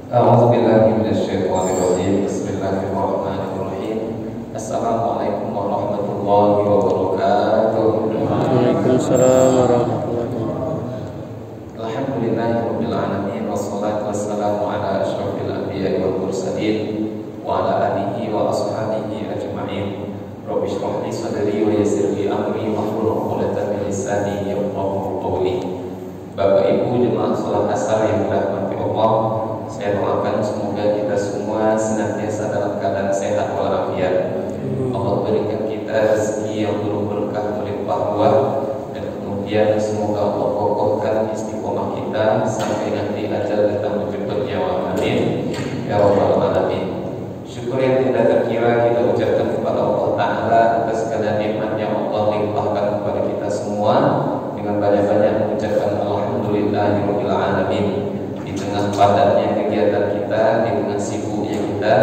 A'udzubillahi minasyaitonirrajim. Bismillahirrahmanirrahim. Assalamualaikum warahmatullahi wabarakatuh. Waalaikumsalam warahmatullahi wabarakatuh. Alhamdulillahirabbil alamin wassalatu wassalamu ala asyrofil anbiya'i wal mursalin wa ala alihi wa ashabihi ajma'in. Rabbi shrah li sadri wa yassir li amri wahlul 'uqdatam min lisani yafqahu qawli. Bapak Ibu jemaah salat asar yang dirahmati Allah, saya doakan semoga kita semua senantiasa dalam keadaan sehat walafiat. Allah berikan kita rezeki yang penuh berkah melimpah ruah, dan kemudian semoga Allah kokohkan istiqomah kita sampai nanti ajal datang menjemput nyawa. Amin ya rabbal alamin. Syukur yang tidak terkira kita ucapkan kepada Allah Ta'ala atas segala nikmat yang Allah limpahkan kepada kita semua, dengan banyak-banyak mengucapkan alhamdulillahirabbil alamin. Di tengah padatnya kegiatan kita, di tengah sibuknya kita,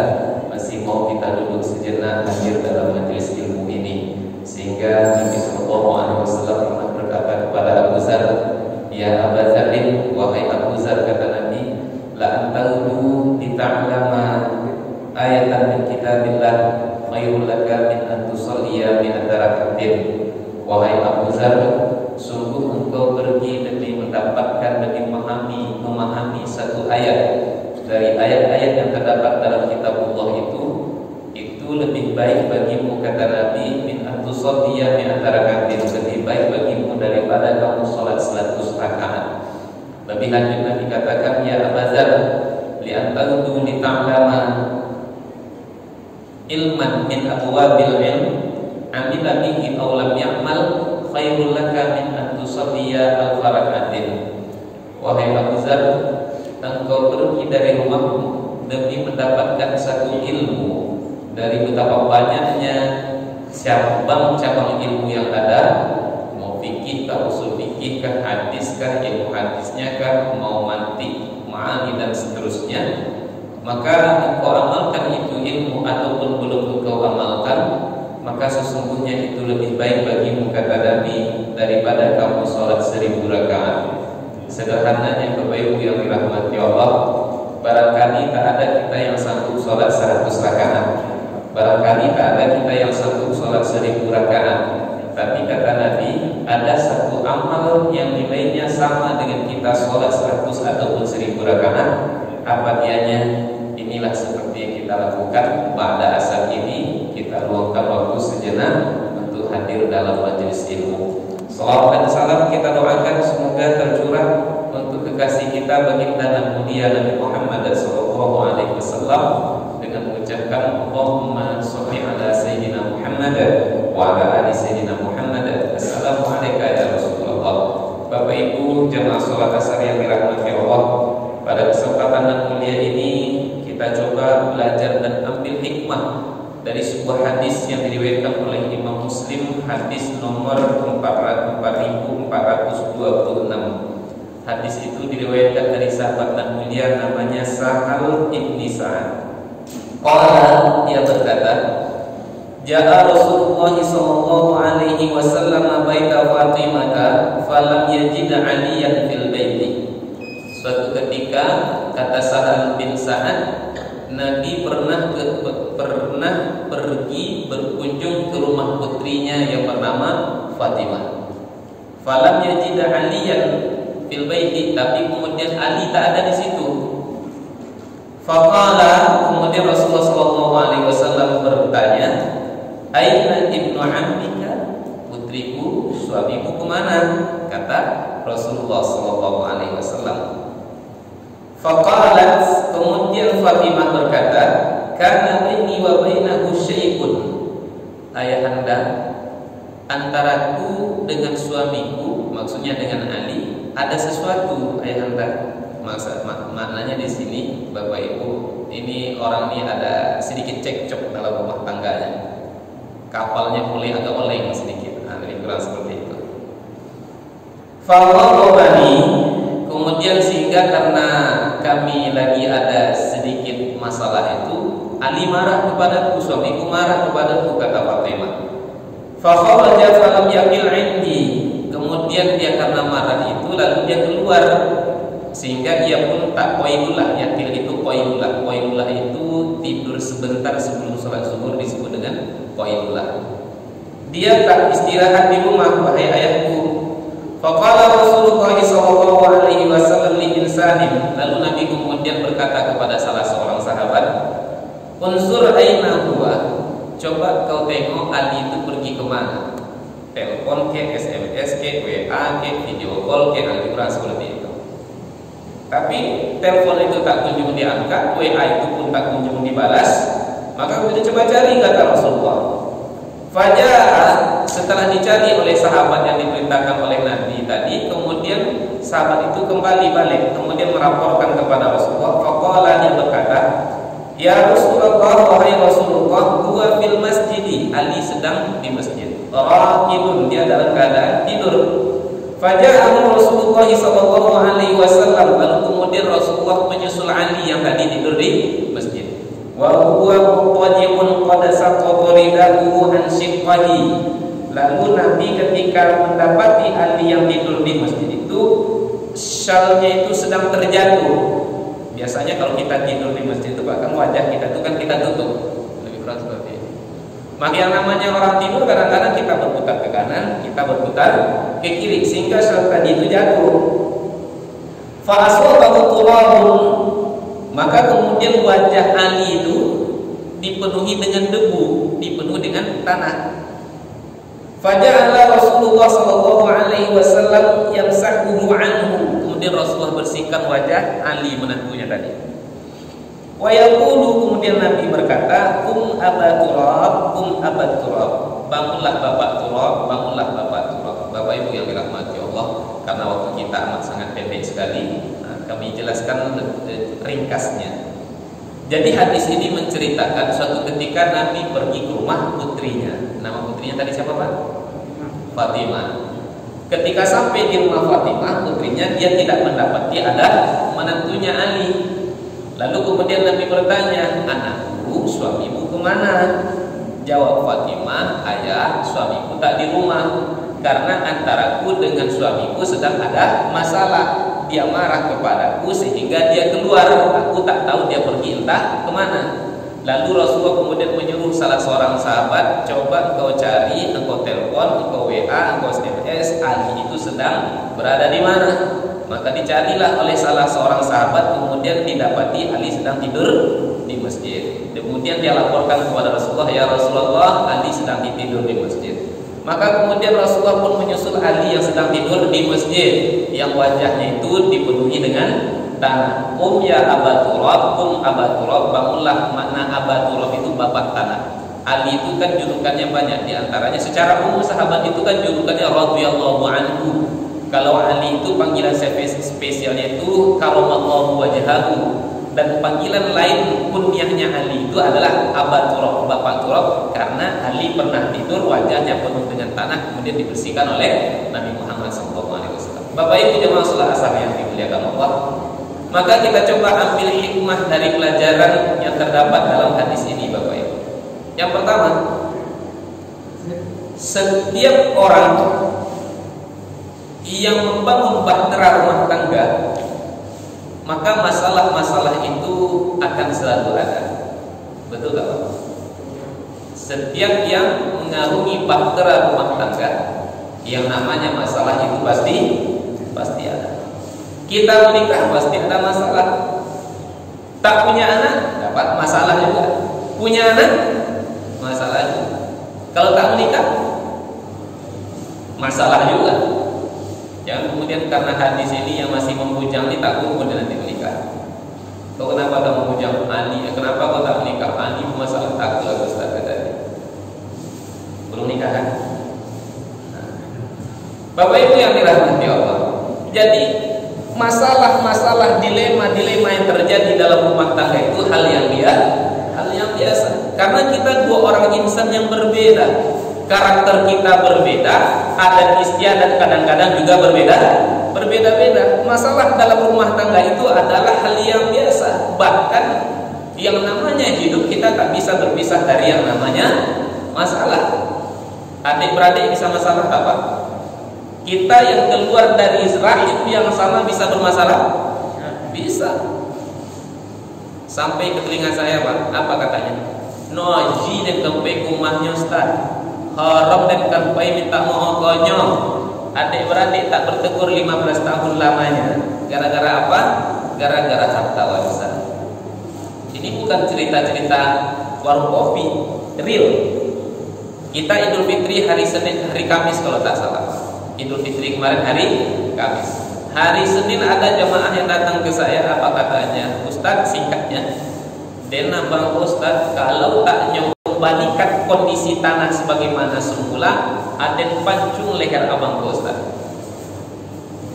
masih mau kita duduk sejenak hadir dalam majelis ilmu ini, sehingga Nabi sallallahu alaihi wasallam pernah berkata kepada Abu Dzar, "Ya Abu Dzar, wahai Abu Dzar," kata Nabi, "la antahu lita'lama ayatan min kitabillah khairul laka min an tusalliya min ad-darakatin." Wahai Abu Dzar, sungguh engkau pergi demi mendapatkan, demi memahami satu ayat dari ayat-ayat yang terdapat dalam kitabullah itu lebih baik bagimu, kata Nabi, min an tusalliya min ad-darakatin, lebih baik bagimu daripada kamu salat 100 rakaat. Lebih lanjut Nabi katakan, "Ya Abu Dzar, li antahu li ta'lama ilman min abwabil ilm amila bihi aw lam ya'mal khairul laka min an tusalliya al-farakatin." Wahai Abu Dzar, engkau pergi dari rumahmu demi mendapatkan satu ilmu dari betapa banyaknya cabang-cabang ilmu yang ada, mau fikih kah, usul fikih kah, hadis kah, ilmu hadisnya kah, mau mantik, ma'ani dan seterusnya. Maka engkau amalkan itu ilmu ataupun belum engkau amalkan, maka sesungguhnya itu lebih baik bagimu, kata Nabi, daripada kamu sholat 1000 rakaat. Sederhananya Bapak Ibu yang dirahmati Allah, barangkali tak ada kita yang sanggup sholat 100 rakaat, barangkali tak ada kita yang sanggup sholat 1000 rakaat. Tapi kata Nabi, ada satu amal yang nilainya sama dengan kita sholat 100 ataupun 1000 rakaat. Apa dianya? Inilah seperti yang kita lakukan pada asar ini. Kita luangkan waktu sejenak untuk hadir dalam majelis ilmu. Salawat dan salam kita doakan semoga tercurah untuk kekasih kita baginda dan mulia Nabi Muhammad sallallahu alaihi wasallam, dengan mengucapkan Allahumma sholli ala sayyidina Muhammad wa ala ali sayyidina Muhammad. Assalamualaikum ya Rasulullah. Bapak Ibu jamaah salat asar yang dirahmati Allah, pada kesempatan yang mulia ini kita coba belajar dan ambil hikmah dari sebuah hadis yang diriwayatkan oleh Imam Muslim, hadis nomor 4426. Hadis itu diriwayatkan dari sahabat yang mulia namanya Sahal ibni Sa'ad. Qala, dia berkata, "Ja'a Rasulullah sallallahu alaihi wasallam baita Fatimah falam yajid 'aliyan fil baiti." Suatu ketika, kata Sahal bin Sa'ad, Nabi pernah pergi berkunjung ke rumah putrinya yang bernama Fatimah. Falam yajid 'aliyan fil baiti, tapi kemudian Ali tak ada di situ. Faqala, kemudian Rasulullah sallallahu alaihi wasallam bertanya, "Aina ibnu ammika?" Putriku, suamiku kemana? Kata Rasulullah sallallahu alaihi wasallam. Faqalat, kemudian Fatimah berkata, "Kana baini wa bainahu syai'un." Ayahanda, antaraku dengan suamiku, maksudnya dengan Ali, ada sesuatu, ayahanda. Maknanya di sini Bapak Ibu, ini orang ini ada sedikit cekcok dalam rumah tangganya. Kapalnya mulai agak oleng sedikit. Nah, ini kurang seperti itu. Fawwabani, kemudian sehingga karena kami lagi ada sedikit masalah itu, Ali marah kepadaku, suamiku marah kepadaku, kata Fatimah. Fakharaja falam yaqil indi, kemudian dia karena marah itu lalu dia keluar sehingga ia pun tak qailullah. Yakil itu qailullah. Qailullah itu tidur sebentar sebelum sholat zuhur disebut dengan qailullah. Dia tak istirahat di rumah, wahai ayahku. Faqala Rasulullah sallallahu alaihi wasallam li insanin, lalu Nabi kemudian berkata kepada salah seorang sahabat, unsur aina huwa, coba kau tengok Ali itu pergi kemana? Telepon ke, SMS ke, WA ke, video call ke, Al-Quran seperti itu. Tapi telepon itu tak kunjung diangkat, WA itu pun tak kunjung dibalas. Maka kemudian coba cari, kata Rasulullah. Fajaa, setelah dicari oleh sahabat yang diperintahkan oleh Nabi tadi, kemudian sahabat itu kembali balik, kemudian melaporkan kepada Rasulullah. Faqala, dia berkata, ya Rasulullah, wahai Rasulullah, huwa fil masjidi, Ali sedang di masjid. Raqidun, dia dalam keadaan tidur. Faja'ahu Rasulullah sallallahu alaihi wasallam, lalu kemudian Rasulullah menyusul Ali yang tadi tidur di masjid. Wa huwa muqaddimun qad saqata ridahu an shiqqahi. Lalu Nabi ketika mendapati Ali yang tidur di masjid itu, syalnya itu sedang terjatuh. Biasanya kalau kita tidur di masjid itu bahkan wajah kita itu kan kita tutup. Lebih kurang seperti itu. Maka yang namanya orang tidur kadang-kadang kita berputar ke kanan, kita berputar ke kiri, sehingga syal tadi itu jatuh. Fa asabahu turabun, maka kemudian wajah Ali itu dipenuhi dengan debu, dipenuhi dengan tanah. Faja'ala Rasulullah sallallahu alaihi wasallam yamsahuhu anhu, kemudian Rasulullah bersihkan wajah Ali menantunya tadi. Wa yaqulu, kemudian Nabi berkata, Aba Turab, Aba Turab, bangunlah Bapak Turab, bangunlah Bapak Turab. Bapak Ibu yang dirahmati Allah, karena waktu kita amat sangat pendek sekali, kami jelaskan ringkasnya. Jadi hadis ini menceritakan suatu ketika Nabi pergi ke rumah putrinya. Nama putrinya tadi siapa, Pak? Fatimah. Ketika sampai di rumah Fatimah, putrinya, dia tidak mendapati ada menantunya Ali. Lalu kemudian Nabi bertanya, anakku, suamimu kemana? Jawab Fatimah, ayah, suamiku tak di rumah, karena antaraku dengan suamiku sedang ada masalah. Dia marah kepadaku sehingga dia keluar. Aku tak tahu dia pergi entah kemana. Lalu Rasulullah kemudian menyuruh salah seorang sahabat, coba engkau cari, engkau telepon, engkau WA, engkau SMS, Ali itu sedang berada di mana? Maka dicarilah oleh salah seorang sahabat, kemudian didapati Ali sedang tidur di masjid. Kemudian dia laporkan kepada Rasulullah, ya Rasulullah, Ali sedang tidur di masjid. Maka kemudian Rasulullah pun menyusul Ali yang sedang tidur di masjid, yang wajahnya itu dipenuhi dengan tanah. Ya Aba Turab, Aba Turab, bangunlah. Makna Aba Turab itu bapak tanah. Ali itu kan julukannya banyak, diantaranya secara umum sahabat itu kan julukannya radhiyallahu anhu. Kalau Ali itu panggilan spesialnya itu karamallahu wajhahu, dan panggilan lain kunyahnya Ali itu adalah Aba Turab, bapak Turab, karena Ali pernah tidur wajahnya penuh dengan tanah kemudian dibersihkan oleh Nabi Muhammad SAW. Bapak Ibu jemaah salat asar yang dimuliakan Allah, maka kita coba ambil hikmah dari pelajaran yang terdapat dalam hadis ini, Bapak Ibu. Yang pertama, setiap orang yang membangun bahtera rumah tangga, maka masalah-masalah itu akan selalu ada. Betul tak, Pak? Setiap yang mengarungi bahtera rumah tangga, yang namanya masalah itu pasti ada. Kita menikah pasti ada masalah. Tak punya anak dapat masalah juga. Punya anak masalah juga. Kalau tak menikah masalah juga. Jangan kemudian karena hadis ini yang masih membujang ini tak kemudian nanti menikah. Kau kenapa tak membujang Ali? Kenapa kau tak menikah? Ali masalah takut lah Ustaz tadi. Belum nikah kan? Bapak Ibu yang dirahmati Allah. Jadi masalah-masalah, dilema-dilema yang terjadi dalam rumah tangga itu hal yang biasa. Karena kita dua orang insan yang berbeda. Karakter kita berbeda, adat istiadat kadang-kadang juga berbeda-beda. Masalah dalam rumah tangga itu adalah hal yang biasa. Bahkan yang namanya hidup kita tak bisa berpisah dari yang namanya masalah. Adik-beradik bisa masalah apa? Kita yang keluar dari rahim yang sama bisa bermasalah? Bisa. Sampai ke telinga saya, Pak, apa katanya? Noji dan kempai kumahnya Ustaz, haram dan kempai minta mohon konyol. Adik-beradik tak bertegur 15 tahun lamanya. Gara-gara apa? Gara-gara harta warisan. Ini bukan cerita-cerita warung kopi, real. Kita Idul Fitri hari Senin, hari Kamis kalau tak salah. Idul Fitri kemarin hari Kamis. Hari Senin ada jemaah yang datang ke saya, apa katanya? Ustaz, singkatnya, Dena Bang Ustaz, kalau tak kembalikan kondisi tanah sebagaimana semula, aden pancung leher abang Ustaz.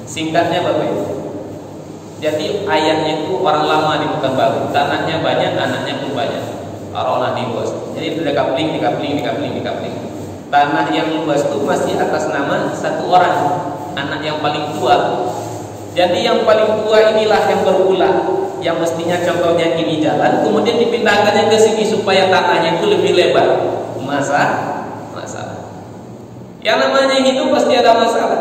Singkatnya Bapak Ibu. Jadi ayahnya itu orang lama di Pekanbaru, tanahnya banyak, anaknya pun banyak. Arona di bos. Jadi ada kapling. Tanah yang luas itu masih atas nama satu orang, anak yang paling tua. Jadi yang paling tua inilah yang berulah, yang mestinya contohnya ini jalan, kemudian dipindahkannya ke sini supaya tanahnya itu lebih lebar. Masalah. Yang namanya hidup pasti ada masalah.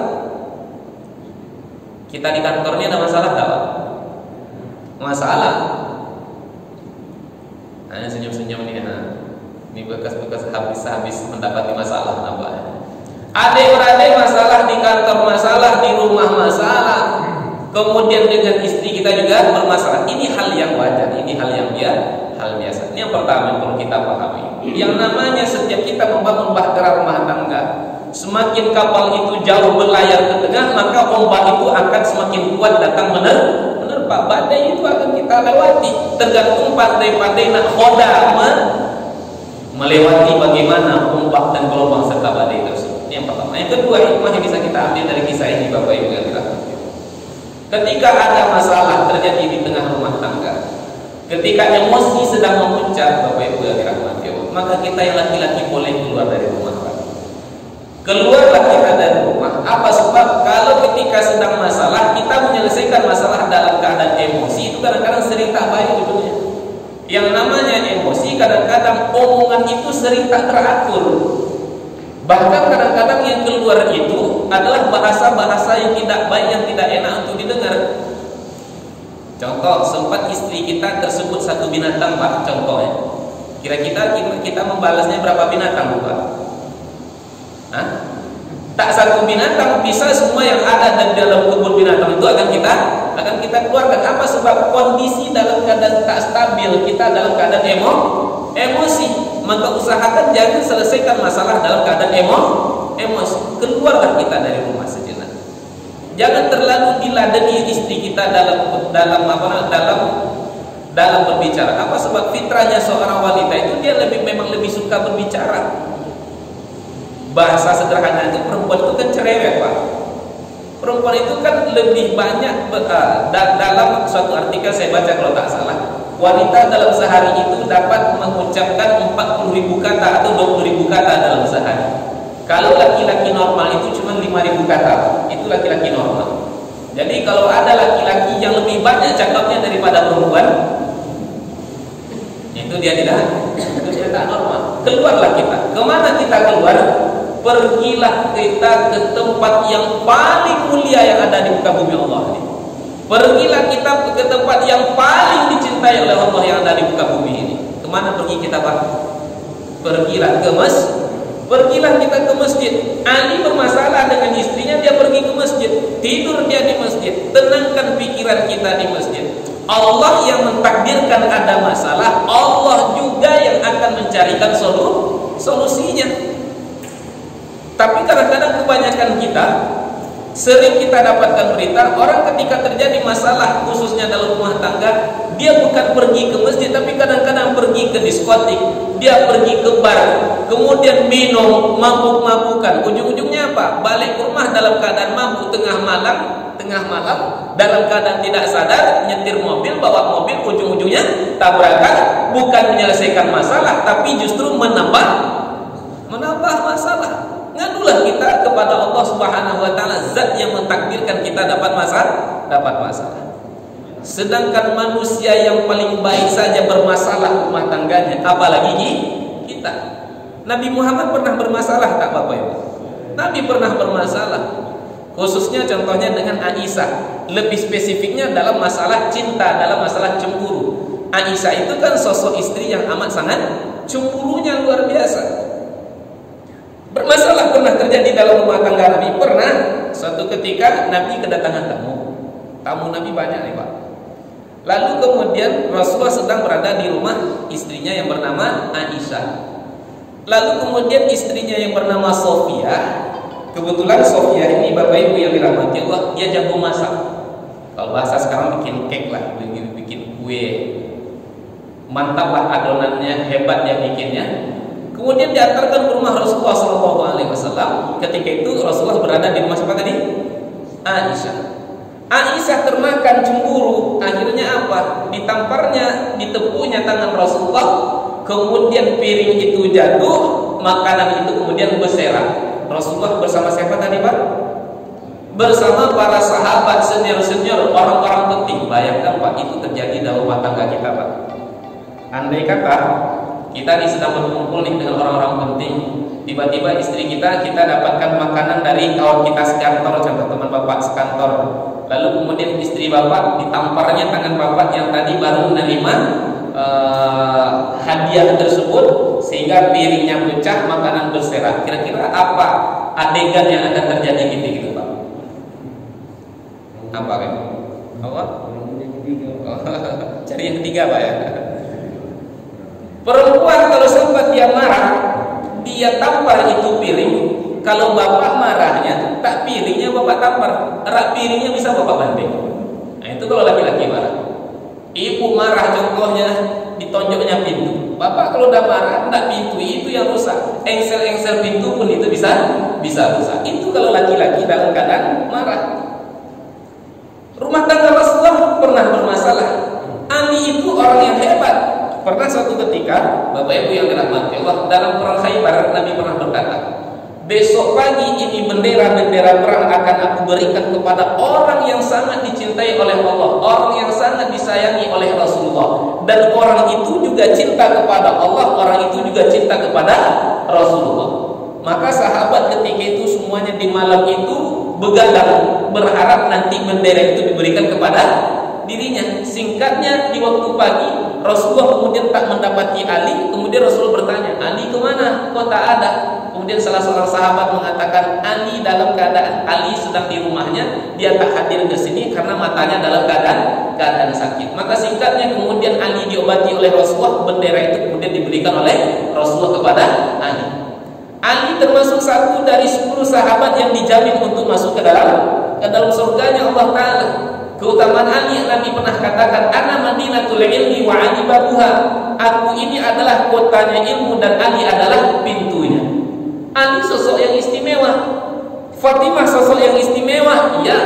Kita di kantor ini ada masalah tak, Pak? Masalah. Hanya senyum-senyum nih. Ini bekas-bekas habis mendapati masalah apa? Adik-beradik masalah di kantor, masalah di rumah, masalah. Kemudian dengan istri kita juga bermasalah. Ini hal yang wajar, ini hal yang biasa. Ini yang pertama yang perlu kita pahami. Yang namanya setiap kita membangun bahtera rumah tangga, semakin kapal itu jauh berlayar ke tengah, maka ombak itu akan semakin kuat datang menerpa. Badai itu akan kita lewati. Tergantung pandai-pandai nak khoda melewati bagaimana ombak dan gelombang serta badai tersebut. Ini yang pertama. Yang kedua, hikmah yang bisa kita ambil dari kisah ini, Bapak Ibu yang dirahmati. Ketika ada masalah terjadi di tengah rumah tangga, ketika emosi sedang memuncak, Bapak Ibu yang dirahmati Allah, maka kita yang laki-laki boleh keluar dari rumah tangga. Keluarlah kita dari rumah. Apa sebab? Kalau ketika sedang masalah, kita menyelesaikan masalah dalam keadaan emosi, itu kadang-kadang sering tak baik judulnya. Yang namanya emosi, kadang-kadang omongan itu sering tak teratur. Bahkan kadang-kadang yang keluar itu adalah bahasa-bahasa yang tidak baik, yang tidak enak untuk didengar. Contoh, sempat istri kita tersebut satu binatang, Pak. Contohnya, kira-kira kita membalasnya berapa binatang, Pak? Hah? Tak satu binatang, bisa semua yang ada di dalam kebun binatang itu akan kita keluarkan. Apa sebab? Kondisi dalam keadaan tak stabil, kita dalam keadaan emosi. Maka usahakan jangan selesaikan masalah dalam keadaan emosi. Keluarlah kita dari rumah sejenak. Jangan terlalu diladeni istri kita dalam berbicara. Apa sebab? Fitrahnya seorang wanita itu dia memang lebih suka berbicara. Bahasa sederhana itu, perempuan itu kan cerewet, Pak. Perempuan itu kan lebih banyak dalam suatu artikel saya baca kalau tak salah, wanita dalam sehari itu dapat mengucapkan 40.000 kata atau 20.000 kata dalam sehari. Kalau laki-laki normal itu cuma 5.000 kata. Itu laki-laki normal. Jadi kalau ada laki-laki yang lebih banyak cakapnya daripada perempuan, itu dia tak normal. Keluarlah kita. Kemana kita keluar? Pergilah kita ke tempat yang paling mulia yang ada di muka bumi Allah ini. Pergilah kita ke tempat yang paling dicintai oleh Allah yang ada di muka bumi ini. Kemana pergi kita, Pak? Pergilah kita ke masjid. Ali bermasalah dengan istrinya, dia pergi ke masjid. Tidur dia di masjid. Tenangkan pikiran kita di masjid. Allah yang mentakdirkan ada masalah, Allah juga yang akan mencarikan solusinya. Tapi kadang-kadang kebanyakan kita sering kita dapatkan berita orang ketika terjadi masalah khususnya dalam rumah tangga, dia bukan pergi ke masjid, tapi kadang-kadang pergi ke diskotik, dia pergi ke bar, kemudian minum, mabuk-mabukan. Ujung-ujungnya apa? Balik ke rumah dalam keadaan mabuk tengah malam, dalam keadaan tidak sadar, nyetir mobil, bawa mobil, ujung-ujungnya tabrakan. Bukan menyelesaikan masalah, tapi justru menambah masalah. Ngadulah kita kepada Allah Subhanahu wa taala, zat yang mentakdirkan kita dapat masalah. Sedangkan manusia yang paling baik saja bermasalah rumah tangganya, apalagi kita. Nabi Muhammad pernah bermasalah tak, Bapak Ibu? Nabi pernah bermasalah. Khususnya contohnya dengan Aisyah. Lebih spesifiknya dalam masalah cinta, dalam masalah cemburu. Aisyah itu kan sosok istri yang amat sangat cemburunya luar biasa. Bermasalah pernah terjadi dalam rumah tangga Nabi. Pernah suatu ketika Nabi kedatangan tamu. Tamu Nabi banyak nih Pak. Lalu kemudian Rasulullah sedang berada di rumah istrinya yang bernama Aisyah. Lalu kemudian istrinya yang bernama Sofia. Kebetulan Sofia ini Bapak Ibu yang dirahmati Allah, dia jago masak. Kalau bahasa sekarang bikin cake lah, bikin kue. Mantap lah adonannya, hebat dia bikinnya. Kemudian diantarkan ke rumah Rasulullah SAW. Ketika itu Rasulullah berada di rumah siapa tadi? Aisyah. Aisyah termakan cemburu. Akhirnya apa? Ditamparnya, ditepunya tangan Rasulullah. Kemudian piring itu jatuh, makanan itu kemudian berserak. Rasulullah bersama siapa tadi Pak? Bersama para sahabat senior-senior, orang-orang penting. Bayangkan Pak, itu terjadi dalam rumah tangga kita Pak. Andai kata kita ini sedang berkumpul nih dengan orang-orang penting, tiba-tiba istri kita dapatkan makanan dari kawan kita sekantor, contoh teman bapak sekantor. Lalu kemudian istri bapak ditamparnya tangan bapak yang tadi baru menerima hadiah tersebut, sehingga piringnya pecah, makanan berserak. Kira-kira apa adegan yang akan terjadi gitu Pak? Apa kan? Apa? Cari yang ketiga Pak ya. Perempuan kalau sempat dia marah, dia tampar itu piring. Kalau bapak marahnya, tak piringnya bapak tampar, rak piringnya bisa bapak banting. Nah itu kalau laki-laki marah. Ibu marah contohnya ditonjoknya pintu. Bapak kalau udah marah, enggak pintu itu yang rusak. Engsel-engsel pintu pun itu bisa rusak. Itu kalau laki-laki dalam keadaan marah. Rumah tangga Rasulullah pernah bermasalah. Ali itu orang yang hebat. Pernah suatu ketika, Bapak Ibu yang dirahmati Allah, dalam perang Khaybar Nabi pernah berkata, besok pagi ini bendera-bendera perang akan aku berikan kepada orang yang sangat dicintai oleh Allah, orang yang sangat disayangi oleh Rasulullah, dan orang itu juga cinta kepada Allah, orang itu juga cinta kepada Rasulullah. Maka sahabat ketika itu semuanya di malam itu begadang, berharap nanti bendera itu diberikan kepada dirinya. Singkatnya di waktu pagi Rasulullah kemudian tak mendapati Ali. Kemudian Rasulullah bertanya, Ali kemana? Kok tak ada? Kemudian salah seorang sahabat mengatakan, Ali dalam keadaan, Ali sedang di rumahnya, dia tak hadir ke sini karena matanya dalam keadaan sakit. Maka singkatnya kemudian Ali diobati oleh Rasulullah, bendera itu kemudian diberikan oleh Rasulullah kepada Ali. Ali termasuk satu dari 10 sahabat yang dijamin untuk masuk ke dalam surganya Allah Ta'ala. Keutamaan Ali, Nabi pernah katakan, ana madinatul ilmi wa Ali babuha. Aku ini adalah kotanya ilmu dan Ali adalah pintunya. Ali sosok yang istimewa, Fatimah sosok yang istimewa. Ya,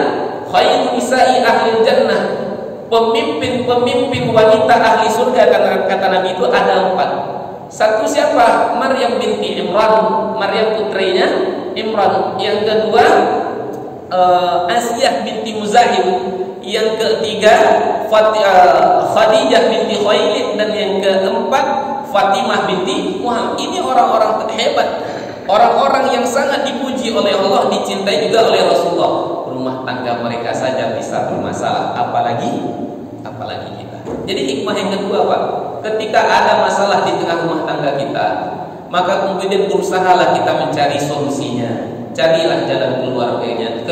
khairu nisa'i ahli jannah. Pemimpin wanita ahli surga, kata Nabi itu ada 4. Satu siapa? Maryam binti Imran, Maryam putrinya Imran. Yang kedua Asiyah binti Muzahim. Yang ketiga Khadijah binti Khuwailid, dan yang keempat Fatimah binti Muhammad. Ini orang-orang hebat, orang-orang yang sangat dipuji oleh Allah, dicintai juga oleh Rasulullah. Rumah tangga mereka saja bisa bermasalah, apalagi kita. Jadi hikmah yang kedua Pak, ketika ada masalah di tengah rumah tangga kita, maka kemudian berusahalah kita mencari solusinya. Carilah jalan keluarnya.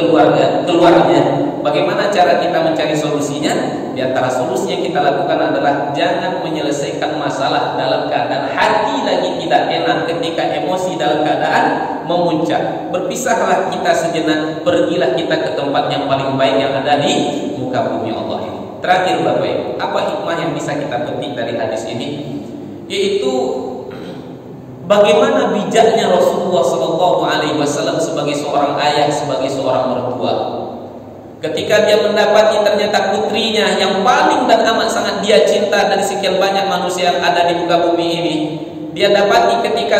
Bagaimana cara kita mencari solusinya? Di antara solusi yang kita lakukan adalah jangan menyelesaikan masalah dalam keadaan hati lagi tidak enak, ketika emosi dalam keadaan memuncak. Berpisahlah kita sejenak, pergilah kita ke tempat yang paling baik yang ada di muka bumi Allah ini. Terakhir Bapak Ibu, apa hikmah yang bisa kita petik dari hadis ini? Yaitu bagaimana bijaknya Rasulullah SAW sebagai seorang ayah, sebagai seorang mertua. Ketika dia mendapati ternyata putrinya yang paling dan amat sangat dia cinta dari sekian banyak manusia yang ada di muka bumi ini, dia dapati ketika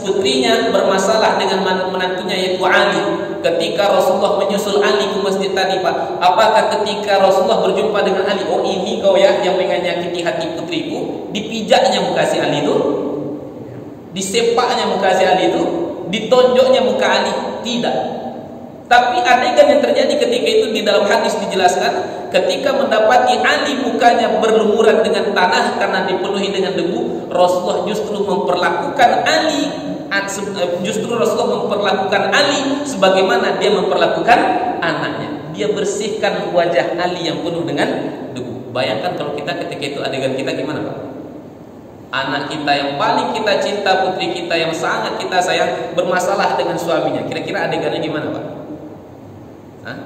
putrinya bermasalah dengan menantunya yaitu Ali. Ketika Rasulullah menyusul Ali ke masjid tadi Pak, apakah ketika Rasulullah berjumpa dengan Ali, oh ini kau ya yang menyakiti hati putriku, dipijaknya muka si Ali itu, disepaknya muka si Ali itu, ditonjoknya muka Ali? Tidak. Tapi adegan yang terjadi ketika itu di dalam hadis dijelaskan, ketika mendapati Ali mukanya berlumuran dengan tanah karena dipenuhi dengan debu, Rasulullah justru memperlakukan Ali sebagaimana dia memperlakukan anaknya. Dia bersihkan wajah Ali yang penuh dengan debu. Bayangkan kalau kita ketika itu adegan kita gimana, Pak? Anak kita yang paling kita cinta, putri kita yang sangat kita sayang, bermasalah dengan suaminya. Kira-kira adegannya gimana, Pak? Hah?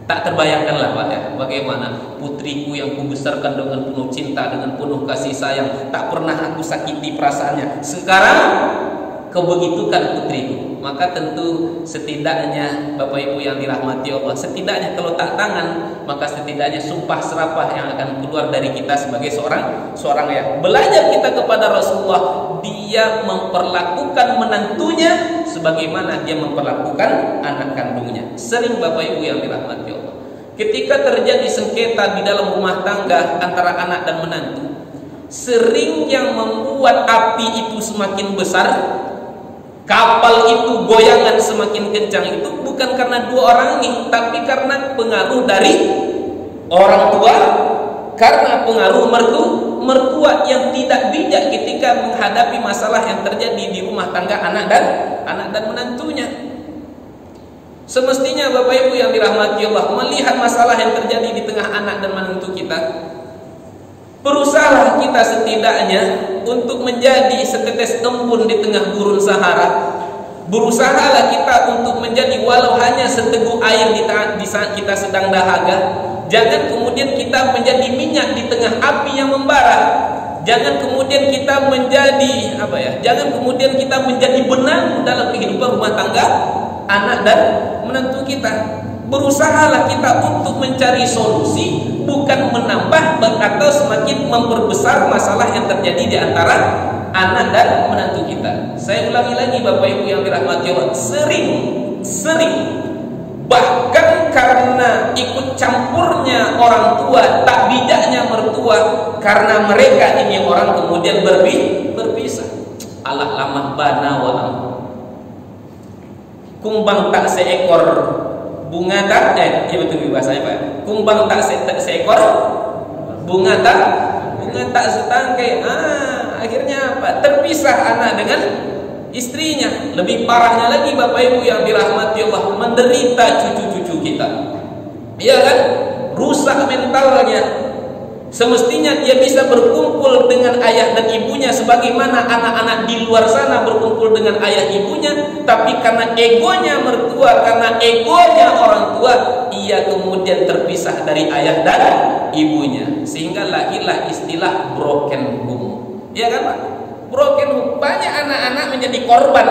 Tak terbayangkan lah, Pak, ya, bagaimana putriku yang kubesarkan dengan penuh cinta, dengan penuh kasih sayang, tak pernah aku sakiti perasaannya, sekarang kau begitukan putriku. Maka tentu setidaknya Bapak Ibu yang dirahmati Allah, setidaknya kalau tak tangan, maka setidaknya sumpah serapah yang akan keluar dari kita sebagai seorang ayah. Belajar kita kepada Rasulullah, dia memperlakukan menantunya sebagaimana dia memperlakukan anak kandungnya. Sering Bapak Ibu yang dirahmati Allah, ketika terjadi sengketa di dalam rumah tangga antara anak dan menantu, sering yang membuat api itu semakin besar, kapal itu goyangan semakin kencang, itu bukan karena dua orang ini, tapi karena pengaruh dari orang tua, karena pengaruh mertua yang tidak bijak ketika menghadapi masalah yang terjadi di rumah tangga anak dan menantunya. Semestinya Bapak Ibu yang dirahmati Allah, melihat masalah yang terjadi di tengah anak dan menantu kita, berusaha kita setidaknya untuk menjadi setetes embun di tengah gurun Sahara. Berusahalah kita untuk menjadi walau hanya seteguk air di saat kita sedang dahaga. Jangan kemudian kita menjadi minyak di tengah api yang membara. Jangan kemudian kita menjadi Jangan kemudian kita menjadi benang dalam kehidupan rumah tangga anak dan menantu kita. Berusahalah kita untuk mencari solusi, bukan menambah atau semakin memperbesar masalah yang terjadi di antara anak dan menantu kita. Saya ulangi lagi Bapak Ibu yang dirahmati Allah, sering bahkan karena ikut campurnya orang tua, tak bijaknya mertua, karena mereka ini orang kemudian berpisah. Allah lamah bana wa kumbang tak seekor bunga tak betul bahasanya, Pak. Kumbang tak seekor bunga tak setangkai. Akhirnya apa? Terpisah anak dengan istrinya. Lebih parahnya lagi Bapak Ibu yang dirahmati Allah, menderita cucu-cucu kita. Iya kan? Rusak mentalnya. Semestinya dia bisa berkumpul dengan ayah dan ibunya sebagaimana anak-anak di luar sana berkumpul dengan ayah ibunya, tapi karena egonya mertua, karena egonya orang tua, ia kemudian terpisah dari ayah dan ibunya, sehingga lahirlah istilah broken home. Ya kan, Pak? Broken home. Banyak anak-anak menjadi korban.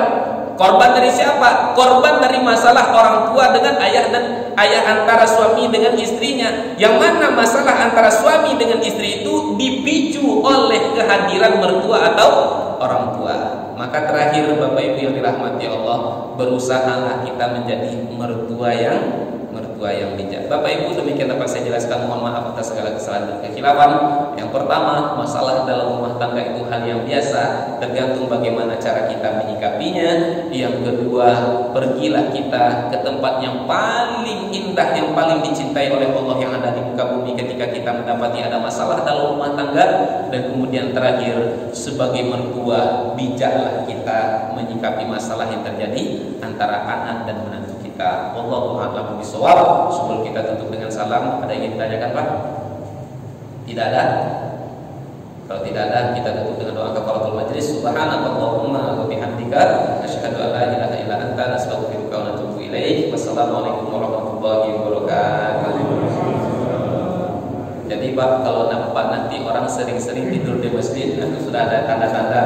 Korban dari siapa? Korban dari masalah orang tua dengan ayah antara suami dengan istrinya. Yang mana masalah antara suami dengan istri itu dipicu oleh kehadiran mertua atau orang tua. Maka terakhir Bapak Ibu yang dirahmati Allah, berusahalah kita menjadi mertua yang bijak. Bapak Ibu, demikian dapat saya jelaskan. Mohon maaf atas segala kesalahan dan kekhilafan. Yang pertama, masalah dalam rumah tangga itu hal yang biasa, tergantung bagaimana cara kita menyikapinya. Yang kedua, pergilah kita ke tempat yang paling indah, yang paling dicintai oleh Allah yang ada di muka bumi ketika kita mendapati ada masalah dalam rumah tangga. Dan kemudian terakhir, sebagai mertua, bijaklah kita menyikapi masalah yang terjadi antara anak dan menantu kita. Wallahu a'lam bishawab. Sebelum kita tutup dengan salam, ada yang ingin ditanyakan, Pak? Tidak ada? Kalau tidak ada, kita tutup dengan doa kafaratul majlis. Subhanakallahumma wa bihamdika, asyhadu an la ilaha illa anta, astaghfiruka wa atubu ilaik. Wassalamualaikum warahmatullahi wabarakatuh. Jadi Pak, kalau nampak nanti orang sering-sering tidur di masjid, itu sudah ada tanda-tanda.